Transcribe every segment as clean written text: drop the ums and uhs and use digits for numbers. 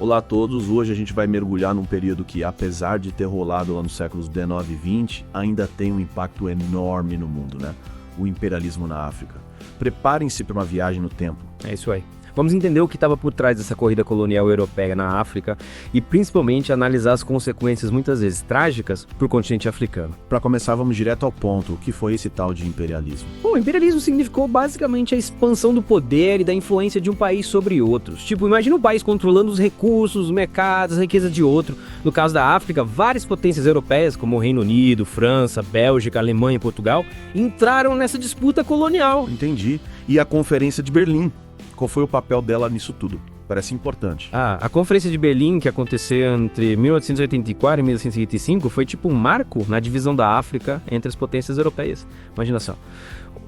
Olá a todos, hoje a gente vai mergulhar num período que, apesar de ter rolado lá nos séculos XIX e XX, ainda tem um impacto enorme no mundo, né? O imperialismo na África. Preparem-se para uma viagem no tempo. É isso aí. Vamos entender o que estava por trás dessa corrida colonial europeia na África e principalmente analisar as consequências muitas vezes trágicas para o continente africano. Para começar, vamos direto ao ponto. O que foi esse tal de imperialismo? O imperialismo significou basicamente a expansão do poder e da influência de um país sobre outros. Tipo, imagina um país controlando os recursos, os mercados, a riqueza de outro. No caso da África, várias potências europeias, como o Reino Unido, França, Bélgica, Alemanha e Portugal, entraram nessa disputa colonial. Entendi. E a Conferência de Berlim? Qual foi o papel dela nisso tudo? Parece importante. A Conferência de Berlim, que aconteceu entre 1884 e 1885, foi tipo um marco na divisão da África entre as potências europeias. Imagina só.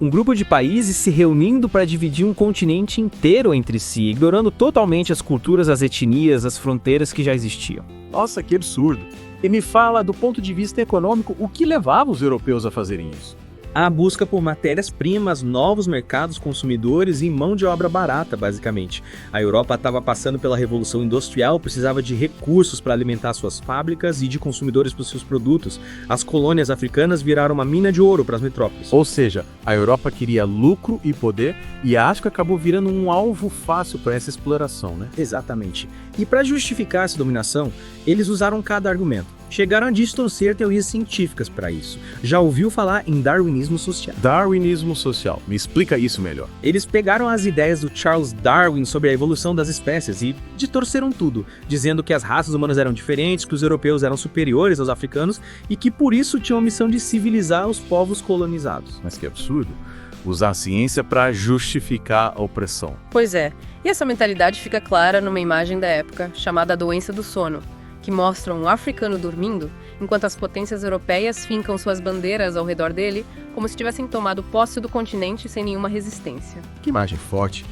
Um grupo de países se reunindo para dividir um continente inteiro entre si, ignorando totalmente as culturas, as etnias, as fronteiras que já existiam. Nossa, que absurdo! E me fala, do ponto de vista econômico, o que levava os europeus a fazerem isso? A busca por matérias-primas, novos mercados consumidores e mão de obra barata, basicamente. A Europa estava passando pela Revolução Industrial, precisava de recursos para alimentar suas fábricas e de consumidores para os seus produtos. As colônias africanas viraram uma mina de ouro para as metrópoles. Ou seja, a Europa queria lucro e poder, e a África acabou virando um alvo fácil para essa exploração, né? Exatamente. E para justificar essa dominação, eles usaram cada argumento. Chegaram a distorcer teorias científicas para isso. Já ouviu falar em darwinismo social? Darwinismo social. Me explica isso melhor. Eles pegaram as ideias do Charles Darwin sobre a evolução das espécies e distorceram tudo, dizendo que as raças humanas eram diferentes, que os europeus eram superiores aos africanos e que por isso tinham a missão de civilizar os povos colonizados. Mas que absurdo. Usar a ciência para justificar a opressão. Pois é. E essa mentalidade fica clara numa imagem da época, chamada doença do sono, que mostra um africano dormindo, enquanto as potências europeias fincam suas bandeiras ao redor dele, como se tivessem tomado posse do continente sem nenhuma resistência. Que imagem forte.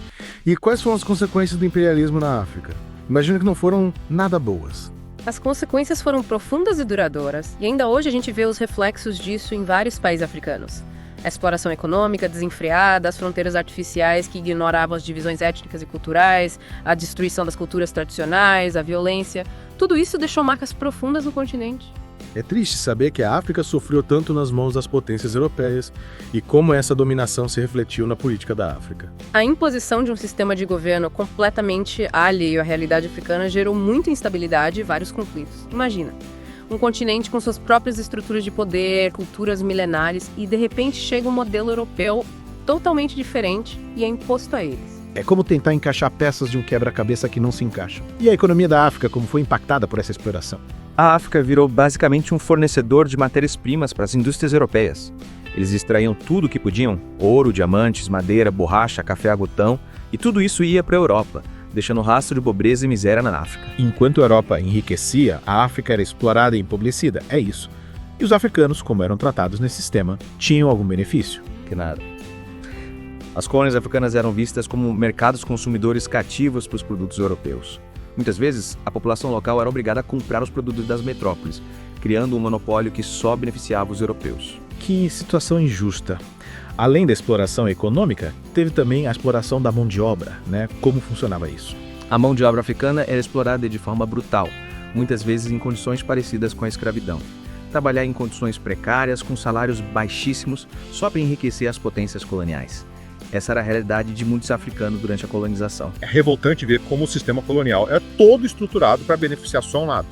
E quais foram as consequências do imperialismo na África? Imagino que não foram nada boas. As consequências foram profundas e duradouras, e ainda hoje a gente vê os reflexos disso em vários países africanos. A exploração econômica desenfreada, as fronteiras artificiais que ignoravam as divisões étnicas e culturais, a destruição das culturas tradicionais, a violência, tudo isso deixou marcas profundas no continente. É triste saber que a África sofreu tanto nas mãos das potências europeias e como essa dominação se refletiu na política da África. A imposição de um sistema de governo completamente alheio à realidade africana gerou muita instabilidade e vários conflitos. Imagina, um continente com suas próprias estruturas de poder, culturas milenares, e de repente chega um modelo europeu totalmente diferente e é imposto a eles. É como tentar encaixar peças de um quebra-cabeça que não se encaixam. E a economia da África, como foi impactada por essa exploração? A África virou basicamente um fornecedor de matérias-primas para as indústrias europeias. Eles extraíam tudo o que podiam: ouro, diamantes, madeira, borracha, café, algodão, e tudo isso ia para a Europa, deixando rastro de pobreza e miséria na África. Enquanto a Europa enriquecia, a África era explorada e empobrecida, é isso. E os africanos, como eram tratados nesse sistema, tinham algum benefício? Que nada. As colônias africanas eram vistas como mercados consumidores cativos para os produtos europeus. Muitas vezes, a população local era obrigada a comprar os produtos das metrópoles, criando um monopólio que só beneficiava os europeus. Que situação injusta. Além da exploração econômica, teve também a exploração da mão de obra, né? Como funcionava isso? A mão de obra africana era explorada de forma brutal, muitas vezes em condições parecidas com a escravidão. Trabalhar em condições precárias, com salários baixíssimos, só para enriquecer as potências coloniais. Essa era a realidade de muitos africanos durante a colonização. É revoltante ver como o sistema colonial é todo estruturado para beneficiar só um lado.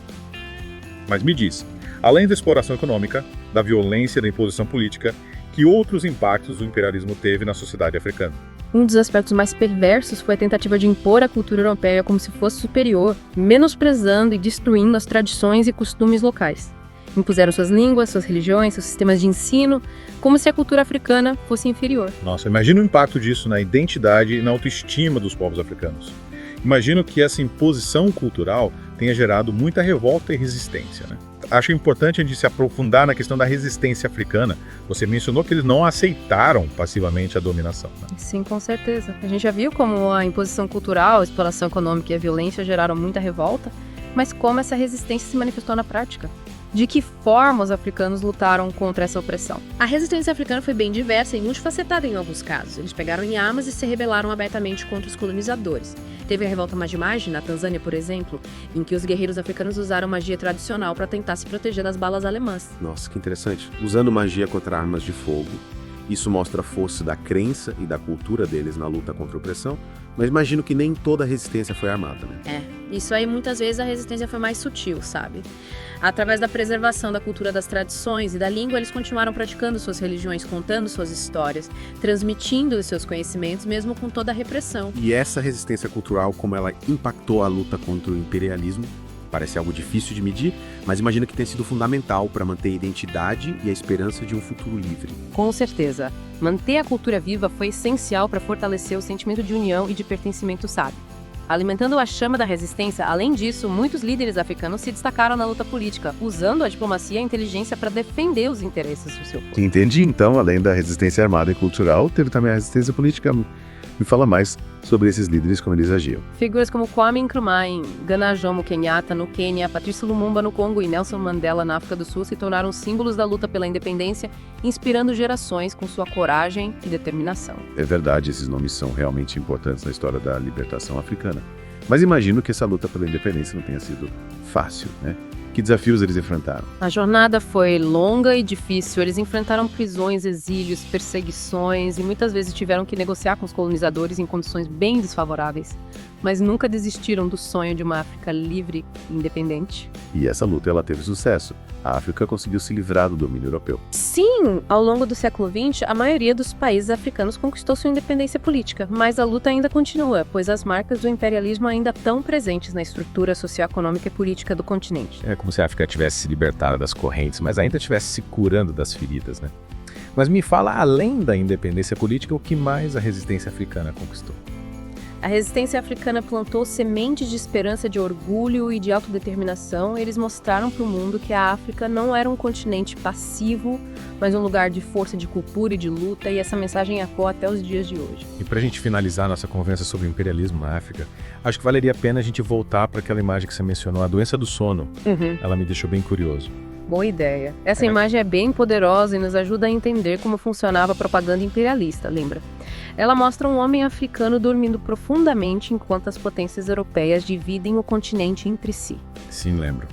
Mas me diz, além da exploração econômica, da violência e da imposição política, que outros impactos o imperialismo teve na sociedade africana? Um dos aspectos mais perversos foi a tentativa de impor a cultura europeia como se fosse superior, menosprezando e destruindo as tradições e costumes locais. Impuseram suas línguas, suas religiões, seus sistemas de ensino, como se a cultura africana fosse inferior. Nossa, imagina o impacto disso na identidade e na autoestima dos povos africanos. Imagino que essa imposição cultural tenha gerado muita revolta e resistência, né? Acho importante a gente se aprofundar na questão da resistência africana. Você mencionou que eles não aceitaram passivamente a dominação, né? Sim, com certeza. A gente já viu como a imposição cultural, a exploração econômica e a violência geraram muita revolta, mas como essa resistência se manifestou na prática. De que forma os africanos lutaram contra essa opressão? A resistência africana foi bem diversa e multifacetada em alguns casos. Eles pegaram em armas e se rebelaram abertamente contra os colonizadores. Teve a revolta Maji-Maji, na Tanzânia, por exemplo, em que os guerreiros africanos usaram magia tradicional para tentar se proteger das balas alemãs. Nossa, que interessante. Usando magia contra armas de fogo. Isso mostra a força da crença e da cultura deles na luta contra a opressão, mas imagino que nem toda a resistência foi armada, né? Isso aí muitas vezes a resistência foi mais sutil, sabe? Através da preservação da cultura das tradições e da língua, eles continuaram praticando suas religiões, contando suas histórias, transmitindo os seus conhecimentos, mesmo com toda a repressão. E essa resistência cultural, como ela impactou a luta contra o imperialismo, parece algo difícil de medir, mas imagino que tenha sido fundamental para manter a identidade e a esperança de um futuro livre. Com certeza. Manter a cultura viva foi essencial para fortalecer o sentimento de união e de pertencimento, sabe? Alimentando a chama da resistência, além disso, muitos líderes africanos se destacaram na luta política, usando a diplomacia e a inteligência para defender os interesses do seu povo. Entendi, então, além da resistência armada e cultural, teve também a resistência política. Me fala mais sobre esses líderes, como eles agiam. Figuras como Kwame Nkrumah em Ghana, Jomo Kenyatta no Quênia, Patrice Lumumba no Congo e Nelson Mandela na África do Sul se tornaram símbolos da luta pela independência, inspirando gerações com sua coragem e determinação. É verdade, esses nomes são realmente importantes na história da libertação africana. Mas imagino que essa luta pela independência não tenha sido fácil, né? Que desafios eles enfrentaram? A jornada foi longa e difícil. Eles enfrentaram prisões, exílios, perseguições e muitas vezes tiveram que negociar com os colonizadores em condições bem desfavoráveis. Mas nunca desistiram do sonho de uma África livre e independente. E essa luta, ela teve sucesso. A África conseguiu se livrar do domínio europeu. Sim, ao longo do século XX, a maioria dos países africanos conquistou sua independência política, mas a luta ainda continua, pois as marcas do imperialismo ainda estão presentes na estrutura socioeconômica e política do continente. É como se a África tivesse se libertado das correntes, mas ainda estivesse se curando das feridas, né? Mas me fala, além da independência política, o que mais a resistência africana conquistou? A resistência africana plantou sementes de esperança, de orgulho e de autodeterminação. Eles mostraram para o mundo que a África não era um continente passivo, mas um lugar de força, de cultura e de luta, e essa mensagem ecoa até os dias de hoje. E para a gente finalizar nossa conversa sobre o imperialismo na África, acho que valeria a pena a gente voltar para aquela imagem que você mencionou, a doença do sono. Ela me deixou bem curioso. Boa ideia. Essa imagem é bem poderosa e nos ajuda a entender como funcionava a propaganda imperialista, lembra? Ela mostra um homem africano dormindo profundamente enquanto as potências europeias dividem o continente entre si. Sim, lembro.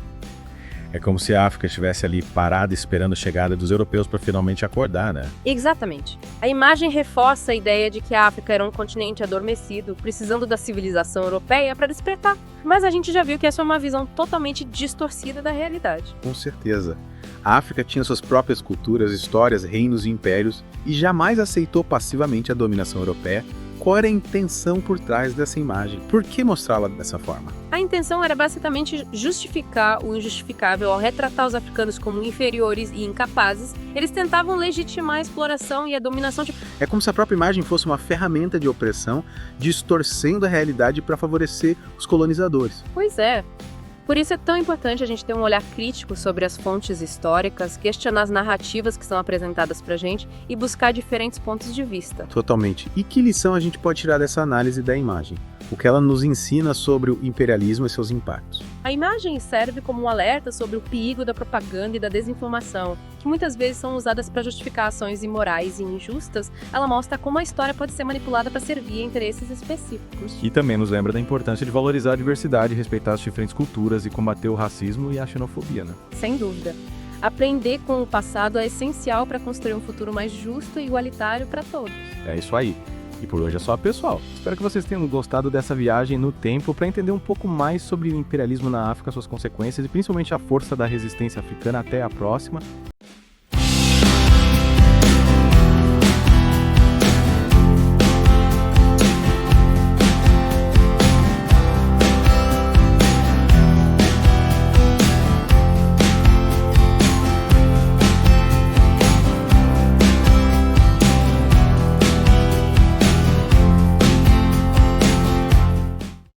É como se a África estivesse ali parada esperando a chegada dos europeus para finalmente acordar, né? Exatamente. A imagem reforça a ideia de que a África era um continente adormecido, precisando da civilização europeia para despertar. Mas a gente já viu que essa é uma visão totalmente distorcida da realidade. Com certeza. A África tinha suas próprias culturas, histórias, reinos e impérios e jamais aceitou passivamente a dominação europeia. Qual era a intenção por trás dessa imagem? Por que mostrá-la dessa forma? A intenção era basicamente justificar o injustificável. Ao retratar os africanos como inferiores e incapazes, eles tentavam legitimar a exploração e a dominação de... É como se a própria imagem fosse uma ferramenta de opressão, distorcendo a realidade para favorecer os colonizadores. Pois é. Por isso é tão importante a gente ter um olhar crítico sobre as fontes históricas, questionar as narrativas que são apresentadas pra gente e buscar diferentes pontos de vista. Totalmente. E que lição a gente pode tirar dessa análise da imagem? O que ela nos ensina sobre o imperialismo e seus impactos? A imagem serve como um alerta sobre o perigo da propaganda e da desinformação, que muitas vezes são usadas para justificar ações imorais e injustas. Ela mostra como a história pode ser manipulada para servir a interesses específicos. E também nos lembra da importância de valorizar a diversidade, respeitar as diferentes culturas e combater o racismo e a xenofobia, né? Sem dúvida. Aprender com o passado é essencial para construir um futuro mais justo e igualitário para todos. É isso aí. E por hoje é só, pessoal. Espero que vocês tenham gostado dessa viagem no tempo para entender um pouco mais sobre o imperialismo na África, suas consequências e principalmente a força da resistência africana. Até a próxima